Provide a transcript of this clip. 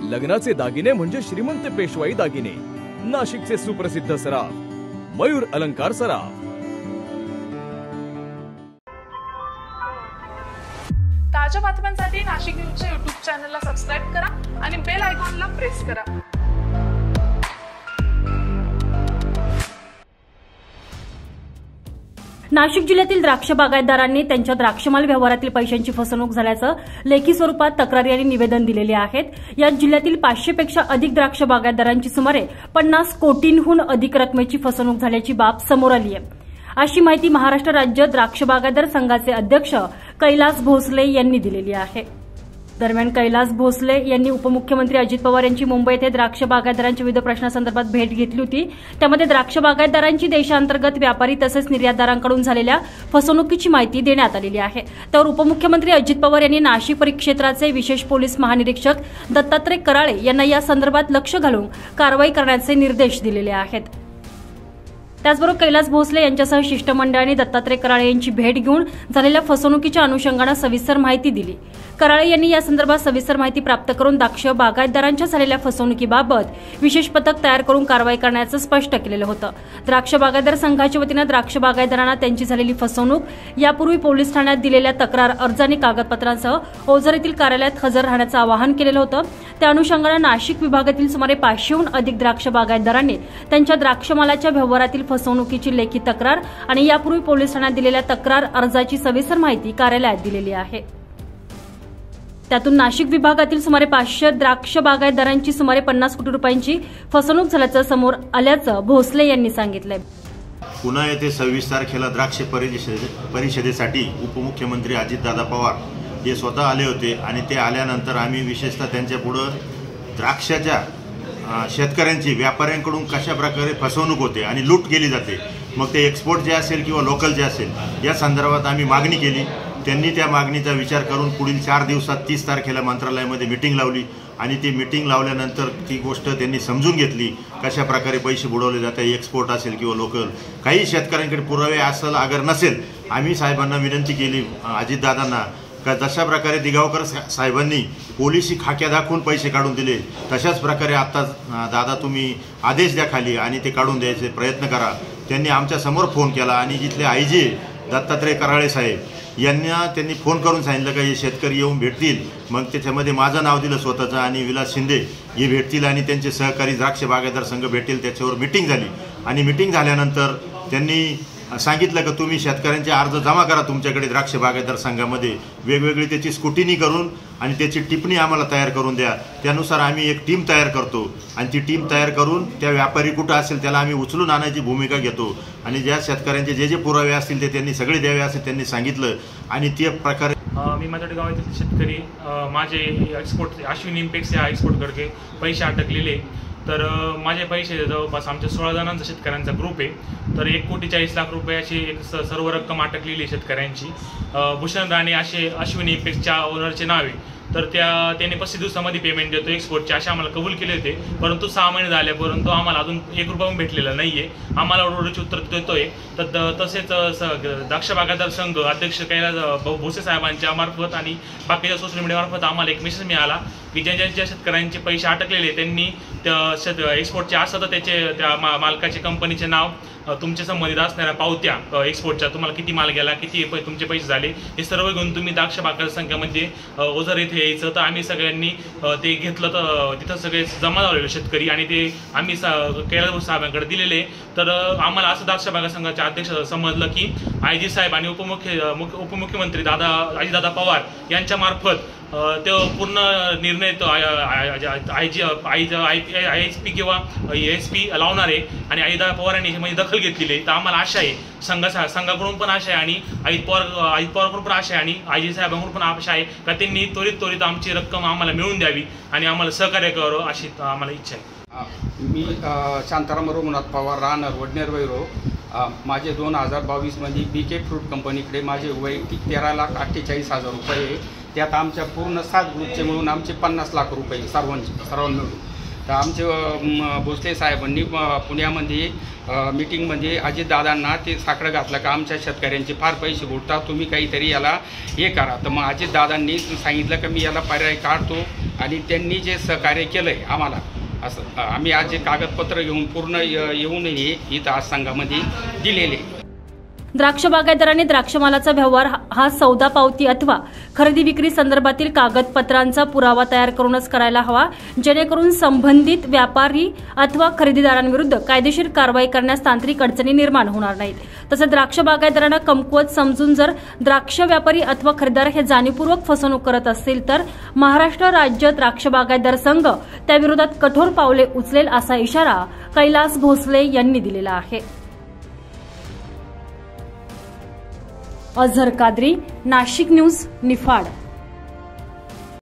लग्नाचे दागिने म्हणजे श्रीमंत पेशवाई दागिने, नाशिकचे सुप्रसिद्ध सराफ मयूर अलंकार सराफ। ताज्या बातम्यांसाठी नाशिक न्यूजच्या YouTube चॅनलला सबस्क्राइब करा आणि बेल आयकॉनला प्रेस करा। नाशिक जिल्ह्यातील द्राक्ष बागायतदारांनी त्यांच्या द्राक्षमाल व्यवहारातील पैशांची फसवणूक झाल्याचं लेखी स्वरूपात तक्रारी आणि निवेदन दिलेले आहेत। या जिल्ह्यातील 500 पेक्षा अधिक द्राक्ष बागायतदारांची सुमारे 50 कोटींहून अधिक रकमेची फसवणूक झाल्याची बाब समोर आली आहे, अशी माहिती महाराष्ट्र राज्य द्राक्ष बागायतदार संघाचे अध्यक्ष कैलास भोसले यांनी दिलेली आहे। दरम्यान कैलास भोसले यांनी उपमुख्यमंत्री अजित पवार यांची मुंबई येथे द्राक्ष बागायतदारांच्या विविध प्रश्नांसंदर्भात भेट घेतली होती। त्यामध्ये द्राक्ष बागायतदारांची देशांतर्गत व्यापारी तसेच निर्यातदारांकडून झालेल्या फसवणुकीची माहिती देण्यात आलेली आहे। त्यावर उपमुख्यमंत्री अजित पवार यांनी नाशिक परिक्षेत्राचे विशेष पोलीस महानिरीक्षक दत्तात्रय कराळे यांना या संदर्भात लक्ष घालून कारवाई करण्याचे निर्देश दिलेले आहेत। त्याचबरोबर कैलास भोसले यांच्यासह शिष्टमंडळाने दत्तात्रय कराळे यांची भेट घेऊन झालेल्या फसवणुकीच्या अनुषंगाने सविस्तर माहिती दिली। कराळे यांनी या संदर्भात सविस्तर माहिती प्राप्त करून द्राक्ष बागायतदारांच्या झालेल्या फसवणुकीबाबत विशेष पथक तयार करून कारवाई करण्याचं स्पष्ट केलेलं होतं। द्राक्ष बागायतदार संघाच्या वतीने द्राक्ष बागायतदारांना त्यांची झालेली फसवणूक यापूर्वी पोलीस ठाण्यात दिलेल्या तक्रार अर्ज आणि कागदपत्रांसह ओझर येथील कार्यालयात हजर राहण्याचं आवाहन केलेलं होतं। त्या अनुषंगाने नाशिक विभागातील सुमारे 500हून अधिक द्राक्ष बागायतदारांनी त्यांच्या द्राक्षमालाच्या व्यवहारातील फसवणुकीची लेखी तक्रार आणि यापूर्वी पोलीस ठाण्यात दिलेल्या तक्रार अर्जाची सविस्तर माहिती कार्यालयात दिलेली आहे। त्यातून नाशिक विभागातील सुमारे 500 द्राक्ष बागायतदारांची सुमारे 50 कोटी रुपयांची फसवणूक झाल्याचं समोर आल्याचं भोसले यांनी सांगितलंय। पुन्हा येथे 26 तारखेला द्राक्ष परिषदेसाठी उपमुख्यमंत्री अजितदादा पवार हे स्वतः आले होते आणि ते आल्यानंतर आम्ही विशेषतः त्यांच्या पुढे द्राक्षाच्या शेतकऱ्यांची व्यापाऱ्यांकडून कशा प्रकारे फसवणूक होते आणि लूट केली जाते, मग ते एक्सपोर्ट जे असेल किंवा लोकल जे असेल या संदर्भात आम्ही मागणी केली। त्यांनी त्या मागणीचा विचार करून पुढील 4 दिवसात 30 तारखेला मंत्रालयामध्ये मीटिंग लावली आणि ती मीटिंग लावल्यानंतर ती गोष्ट त्यांनी समजून घेतली कशा प्रकारे पैसे बुडवले जातात, एक्सपोर्ट असेल किंवा लोकल। काही शेतकऱ्यांकडे पुरावे असेल अगर नसेल आम्ही साहेबांना विनंती केली अजितदादांना का जशा प्रकारे दिगावकर साहेबांनी पोलिसी खाक्या दाखवून पैसे काढून दिले तशाच प्रकारे आता दादा तुम्ही आदेश द्या खाली आणि ते काढून द्यायचे प्रयत्न करा। त्यांनी आमच्या समोर फोन केला आणि जिथले आयजी दत्तात्रय कराळे साहेब यांना त्यांनी फोन करून सांगितलं का हे शेतकरी येऊन भेटतील, मग त्याच्यामध्ये माझं नाव दिलं स्वतःचं आणि विलास शिंदे हे भेटतील आणि त्यांचे सहकारी द्राक्ष बागायतदार संघ भेटतील। त्याच्यावर मीटिंग झाली आणि मीटिंग झाल्यानंतर त्यांनी सांगितलं की तुम्ही शेतकऱ्यांचे अर्ज जमा करा तुमच्याकडे द्राक्ष बागायतदार संघामध्ये, वेगवेगळी त्याची स्क्रुटिनी करून आणि त्याची टिप्पणी आम्हाला तयार करून द्या। त्यानुसार आम्ही एक टीम तयार करतो आणि ती टीम तयार करून त्या व्यापारी कुठं असेल त्याला आम्ही उचलून आणायची भूमिका घेतो आणि ज्या शेतकऱ्यांचे जे पुरावे असतील ते त्यांनी सगळे द्यावे असे त्यांनी सांगितलं आणि त्या प्रकारे मी माझ्या गावातील शेतकरी माझे एक्सपोर्ट अश्विनी इम्पेक्स या एक्सपोर्ट करके पैसे अटकलेले, तर माझे पैसे जवळपास आमच्या 16 जणांचा शेतकऱ्यांचा ग्रुप आहे, तर 1,40,00,000 रुपयाची एक सर्व रक्कम अटकलेली शेतकऱ्यांची। भूषण राणे असे अश्विनी इम्पेक्सच्या ओनरचे नाव आहे, तर त्याने 35 दिवसामध्ये पेमेंट देतो एक्सपोर्टचे असे आम्हाला कबूल केले होते, परंतु 6 महिने झाले परंतु आम्हाला अजून 1 रुपया पण भेटलेला नाही आहे। आम्हाला ओरडूची उत्तर देतोय। तर तसेच द्राक्ष बागायतदार संघ अध्यक्ष कैलास भोसले साहेबांच्या मार्फत आणि बाकीच्या सोशल मीडियामार्फत आम्हाला एक मेसेज मिळाला की ज्या शेतकऱ्यांचे पैसे अटकलेले त्यांनी त्या एक्सपोर्टचे असं तर त्या मालकाचे कंपनीचे नाव, तुमच्या संबंधित असणाऱ्या पावत्या एक्सपोर्टच्या, तुम्हाला किती माल गेला, किती तुमचे पैसे झाले, हे सर्व घेऊन तुम्ही द्राक्ष बागायतदार संघामध्ये ओझर येथे यायचं। तर आम्ही सगळ्यांनी ते घेतलं, तर तिथं सगळे जमा झालेले शेतकरी आणि ते आम्ही कैलास साहेबांकडे दिलेले। तर आम्हाला असं द्राक्ष बागायतदार संघाचे अध्यक्ष समजलं की आयजी साहेब आणि उपमुख्यमंत्री अजितदादा पवार यांच्या मार्फत तो पूर्ण निर्णय तो ISP किंवा ASP लावणार आहे आणि अजितदादा पवार यांनी याच्यामध्ये दखल घेतलेली आहे। तर आम्हाला आशा आहे संघाकडून पण आशा आहे आणि अजित पवारकडून पण आशा आहे आणि आयजी साहेबांकडून पण आशा आहे का त्यांनी त्वरित आमची रक्कम आम्हाला मिळवून द्यावी आणि आम्हाला सहकार्य करावं अशी आम्हाला इच्छा आहे। मी शांताराम रघुनाथ पवार राहणार वडनेर वैरो। माझे 2022 मध्ये BK फ्रूट कंपनीकडे माझे वैयक्तिक 13,48,000 रुपये, त्यात आमच्या पूर्ण 7 ग्रुपचे मिळून आमचे 50 लाख रुपये सर्वांना मिळून। तर आमचे भोसले साहेबांनी पुण्यामध्ये मीटिंगमध्ये अजितदादांना ते साकडं घातलं का आमच्या शेतकऱ्यांचे फार पैसे बुडतात, तुम्ही काहीतरी याला हे करा। तर मग अजितदादांनी सांगितलं की मी याला पर्याय काढतो आणि त्यांनी जे सहकार्य केलंय आम्हाला, असं आम्ही आज जे कागदपत्र घेऊन पूर्ण येऊनही इथं आज संघामध्ये दिलेले. द्राक्ष बागायतदारांनी द्राक्षमालाचा व्यवहार हा सौदा पावती अथवा खरेदी विक्री संदर्भातील कागदपत्रांचा पुरावा तयार करूनच करायला हवा, जेणेकरून संबंधित व्यापारी अथवा खरेदीदारांविरुद्ध कायदेशीर कारवाई करण्यास तांत्रिक अडचणी निर्माण होणार नाहीत. तसंच द्राक्ष बागायतदारांना कमकुवत समजून जर द्राक्ष व्यापारी अथवा खरेदीदार हे जाणीवपूर्वक फसवणूक करत असतील तर महाराष्ट्र राज्य द्राक्ष बागायतदार संघ त्याविरोधात कठोर पावले उचलेल, असा इशारा कैलास भोसले यांनी दिलेला आहे. अझहर कादरी, नाशिक न्यूज, निफाड.